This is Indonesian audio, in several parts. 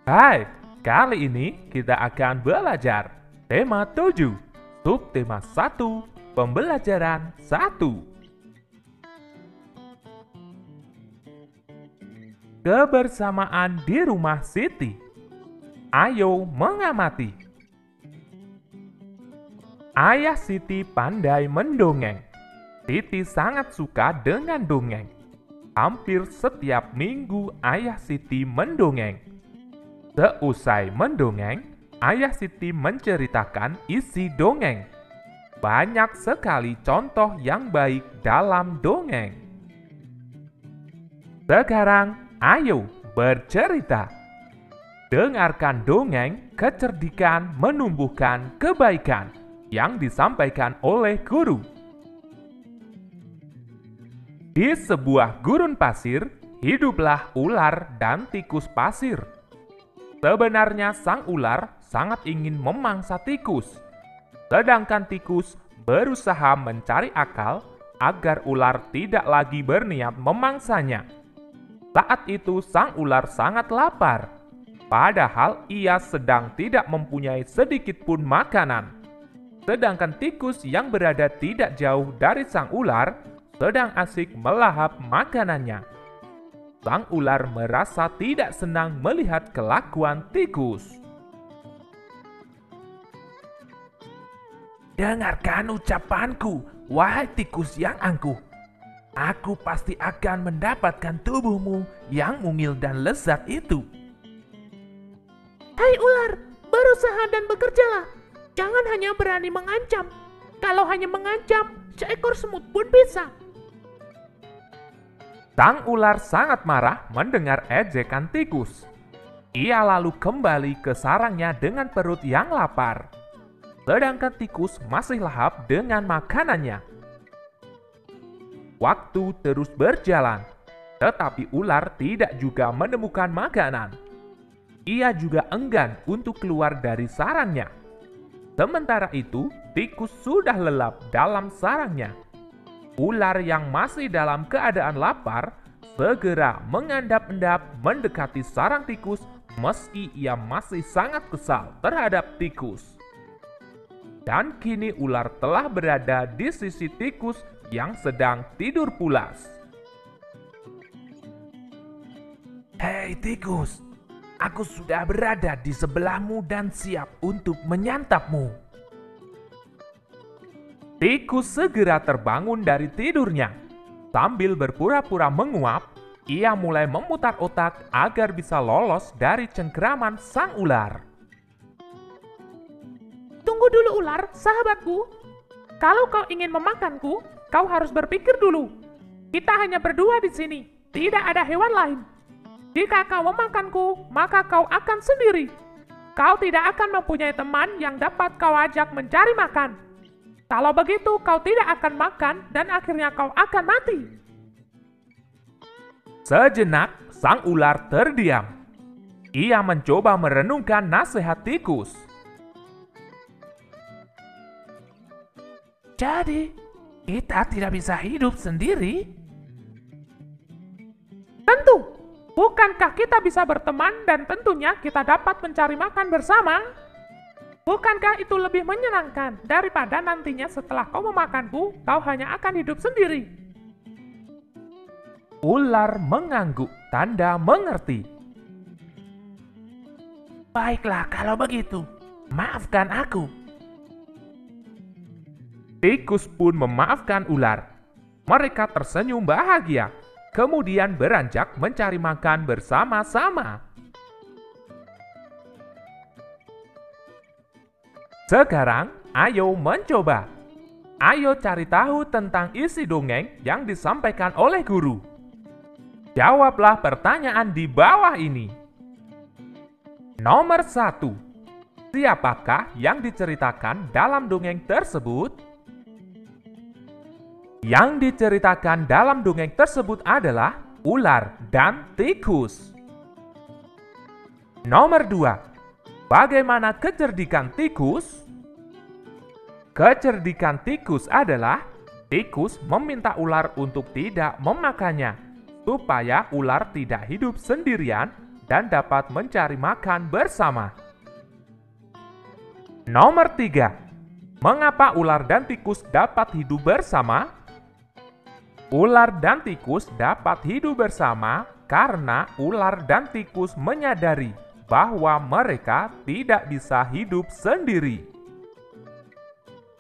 Hai, kali ini kita akan belajar tema 7, subtema 1, pembelajaran 1. Kebersamaan di rumah Siti. Ayo mengamati. Ayah Siti pandai mendongeng. Siti sangat suka dengan dongeng. Hampir setiap minggu ayah Siti mendongeng. Seusai mendongeng, ayah Siti menceritakan isi dongeng. Banyak sekali contoh yang baik dalam dongeng. Sekarang, ayo bercerita. Dengarkan dongeng kecerdikan menumbuhkan kebaikan yang disampaikan oleh guru. Di sebuah gurun pasir, hiduplah ular dan tikus pasir. Sebenarnya sang ular sangat ingin memangsa tikus, sedangkan tikus berusaha mencari akal agar ular tidak lagi berniat memangsanya. Saat itu sang ular sangat lapar, padahal ia sedang tidak mempunyai sedikit pun makanan. Sedangkan tikus yang berada tidak jauh dari sang ular sedang asik melahap makanannya. Sang ular merasa tidak senang melihat kelakuan tikus. Dengarkan ucapanku, wahai tikus yang angkuh. Aku pasti akan mendapatkan tubuhmu yang mungil dan lezat itu. Hai ular, berusaha dan bekerjalah. Jangan hanya berani mengancam. Kalau hanya mengancam, seekor semut pun bisa. Sang ular sangat marah mendengar ejekan tikus. Ia lalu kembali ke sarangnya dengan perut yang lapar. Sedangkan tikus masih lahap dengan makanannya. Waktu terus berjalan, tetapi ular tidak juga menemukan makanan. Ia juga enggan untuk keluar dari sarangnya. Sementara itu, tikus sudah lelap dalam sarangnya. Ular yang masih dalam keadaan lapar segera mengendap-endap mendekati sarang tikus meski ia masih sangat kesal terhadap tikus. Dan kini ular telah berada di sisi tikus yang sedang tidur pulas. Hei tikus, aku sudah berada di sebelahmu dan siap untuk menyantapmu. Tikus segera terbangun dari tidurnya. Sambil berpura-pura menguap, ia mulai memutar otak agar bisa lolos dari cengkeraman sang ular. Tunggu dulu ular, sahabatku. Kalau kau ingin memakanku, kau harus berpikir dulu. Kita hanya berdua di sini, tidak ada hewan lain. Jika kau memakanku, maka kau akan sendiri. Kau tidak akan mempunyai teman yang dapat kau ajak mencari makan. Kalau begitu, kau tidak akan makan dan akhirnya kau akan mati. Sejenak, sang ular terdiam. Ia mencoba merenungkan nasihat tikus. Jadi, kita tidak bisa hidup sendiri? Tentu, bukankah kita bisa berteman dan tentunya kita dapat mencari makan bersama? Bukankah itu lebih menyenangkan daripada nantinya setelah kau memakanku, kau hanya akan hidup sendiri? Ular mengangguk, tanda mengerti. Baiklah kalau begitu, maafkan aku. Tikus pun memaafkan ular. Mereka tersenyum bahagia, kemudian beranjak mencari makan bersama-sama. Sekarang, ayo mencoba. Ayo cari tahu tentang isi dongeng yang disampaikan oleh guru. Jawablah pertanyaan di bawah ini. Nomor 1. Siapakah yang diceritakan dalam dongeng tersebut? Yang diceritakan dalam dongeng tersebut adalah ular dan tikus. Nomor 2. Bagaimana kecerdikan tikus? Kecerdikan tikus adalah tikus meminta ular untuk tidak memakannya, supaya ular tidak hidup sendirian dan dapat mencari makan bersama. Nomor 3. Mengapa ular dan tikus dapat hidup bersama? Ular dan tikus dapat hidup bersama karena ular dan tikus menyadari bahwa mereka tidak bisa hidup sendiri.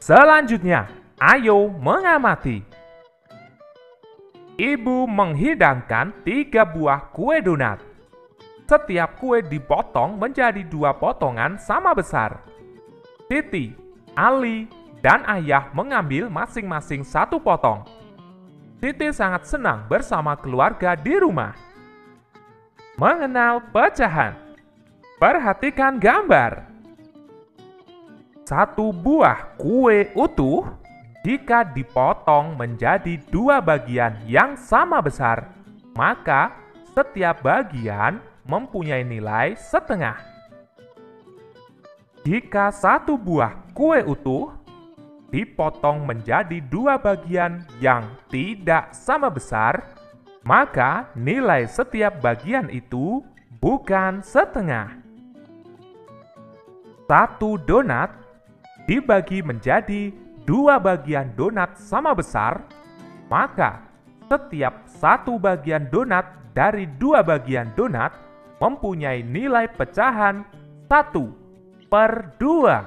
Selanjutnya, ayo mengamati. Ibu menghidangkan 3 buah kue donat. Setiap kue dipotong menjadi 2 potongan sama besar. Siti, Ali, dan Ayah mengambil masing-masing 1 potong. Siti sangat senang bersama keluarga di rumah. Mengenal pecahan. Perhatikan gambar. 1 buah kue utuh jika dipotong menjadi 2 bagian yang sama besar, maka setiap bagian mempunyai nilai setengah. Jika 1 buah kue utuh dipotong menjadi 2 bagian yang tidak sama besar, maka nilai setiap bagian itu bukan setengah. 1 donat dibagi menjadi 2 bagian donat sama besar, maka setiap 1 bagian donat dari 2 bagian donat mempunyai nilai pecahan 1/2.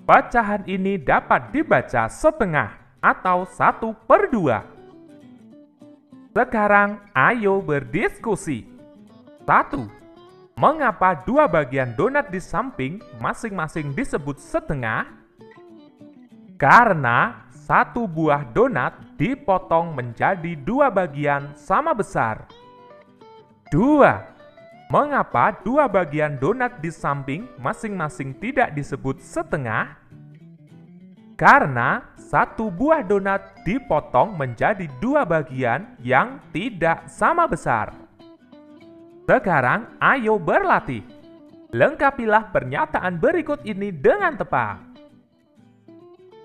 Pecahan ini dapat dibaca setengah atau 1/2. Sekarang ayo berdiskusi. 1. Mengapa 2 bagian donat di samping masing-masing disebut setengah? Karena 1 buah donat dipotong menjadi 2 bagian sama besar. 2. Mengapa 2 bagian donat di samping masing-masing tidak disebut setengah? Karena 1 buah donat dipotong menjadi 2 bagian yang tidak sama besar. Sekarang ayo berlatih. Lengkapilah pernyataan berikut ini dengan tepat.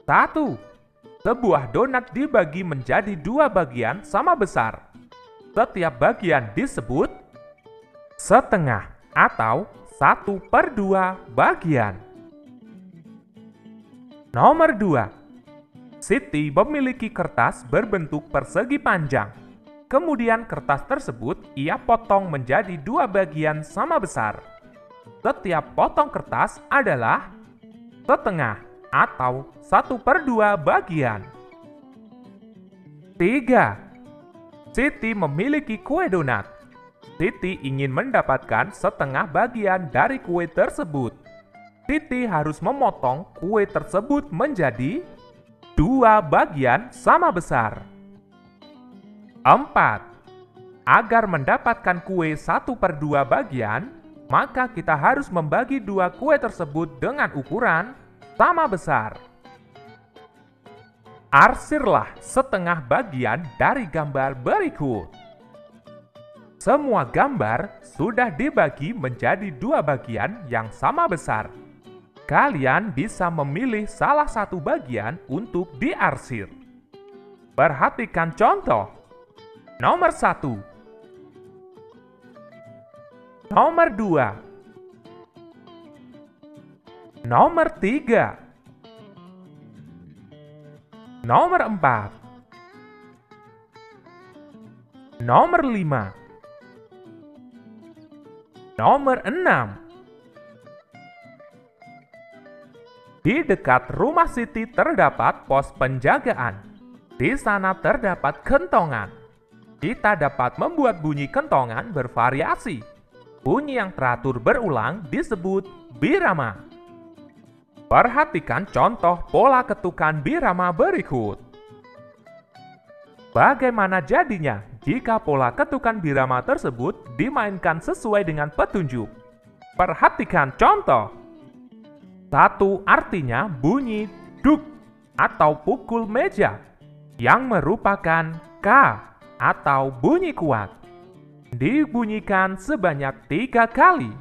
1. Sebuah donat dibagi menjadi 2 bagian sama besar. Setiap bagian disebut setengah atau 1/2 bagian. Nomor 2. Siti memiliki kertas berbentuk persegi panjang. Kemudian kertas tersebut ia potong menjadi 2 bagian sama besar. Setiap potong kertas adalah setengah atau 1/2 bagian. 3. Siti memiliki kue donat. Siti ingin mendapatkan setengah bagian dari kue tersebut. Siti harus memotong kue tersebut menjadi 2 bagian sama besar. 4. Agar mendapatkan kue 1/2 bagian, maka kita harus membagi 2 kue tersebut dengan ukuran sama besar. Arsirlah setengah bagian dari gambar berikut. Semua gambar sudah dibagi menjadi 2 bagian yang sama besar. Kalian bisa memilih salah satu bagian untuk diarsir. Perhatikan contoh. Nomor 1. Nomor 2. Nomor 3. Nomor 4. Nomor 5. Nomor 6. Di dekat rumah Siti terdapat pos penjagaan. Di sana terdapat kentongan. Kita dapat membuat bunyi kentongan bervariasi. Bunyi yang teratur berulang disebut birama. Perhatikan contoh pola ketukan birama berikut. Bagaimana jadinya jika pola ketukan birama tersebut dimainkan sesuai dengan petunjuk? Perhatikan contoh. 1 artinya bunyi duk atau pukul meja yang merupakan K atau bunyi kuat. Dibunyikan sebanyak 3 kali.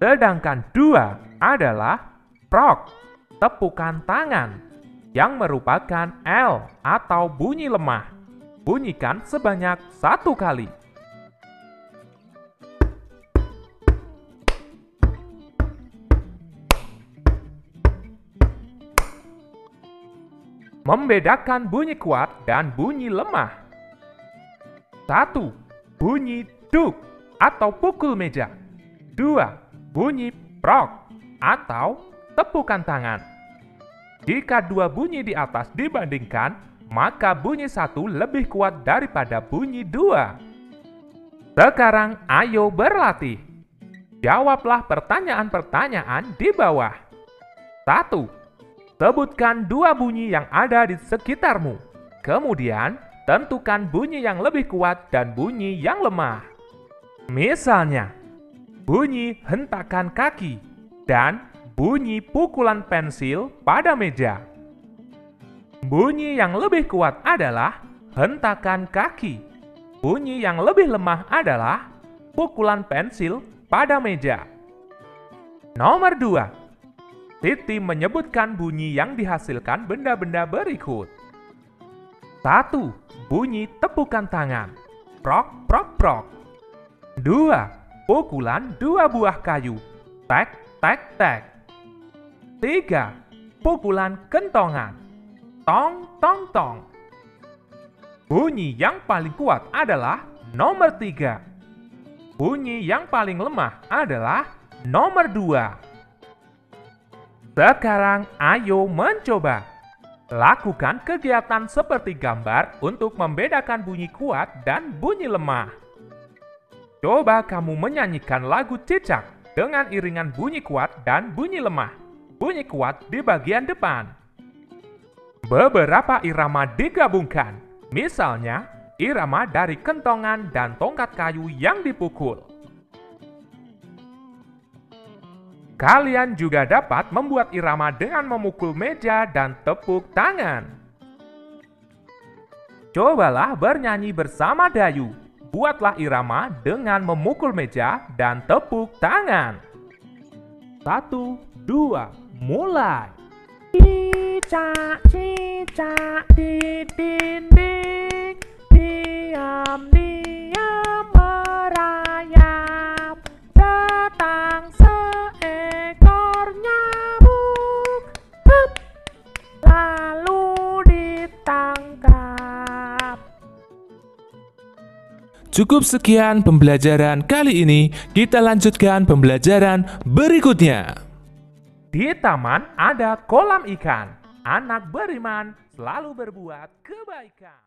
Sedangkan 2 adalah prok, tepukan tangan, yang merupakan L atau bunyi lemah. Bunyikan sebanyak 1 kali. Membedakan bunyi kuat dan bunyi lemah. 1. Bunyi duk atau pukul meja. 2. Bunyi prok atau tepukan tangan. Jika dua bunyi di atas dibandingkan, maka bunyi 1 lebih kuat daripada bunyi 2. Sekarang ayo berlatih. Jawablah pertanyaan-pertanyaan di bawah. 1. Sebutkan dua bunyi yang ada di sekitarmu. Kemudian, tentukan bunyi yang lebih kuat dan bunyi yang lemah. Misalnya, bunyi hentakan kaki dan bunyi pukulan pensil pada meja. Bunyi yang lebih kuat adalah hentakan kaki. Bunyi yang lebih lemah adalah pukulan pensil pada meja. Nomor 2. Siti menyebutkan bunyi yang dihasilkan benda-benda berikut. 1. Bunyi tepukan tangan. Prok, prok, prok. 2. Pukulan dua buah kayu. Tek, tek, tek. 3. Pukulan kentongan. Tong, tong, tong. Bunyi yang paling kuat adalah nomor 3. Bunyi yang paling lemah adalah nomor 2. Sekarang ayo mencoba. Lakukan kegiatan seperti gambar untuk membedakan bunyi kuat dan bunyi lemah. Coba kamu menyanyikan lagu cicak dengan iringan bunyi kuat dan bunyi lemah. Bunyi kuat di bagian depan. Beberapa irama digabungkan. Misalnya, irama dari kentongan dan tongkat kayu yang dipukul. Kalian juga dapat membuat irama dengan memukul meja dan tepuk tangan. Cobalah bernyanyi bersama Dayu. Buatlah irama dengan memukul meja dan tepuk tangan. 1, 2, mulai. Cicak, cicak di dinding, diam-diam merayap. Datang seekor nyamuk, hup, lalu ditangkap. Cukup sekian pembelajaran kali ini, kita lanjutkan pembelajaran berikutnya. Di taman ada kolam ikan. Anak beriman selalu berbuat kebaikan.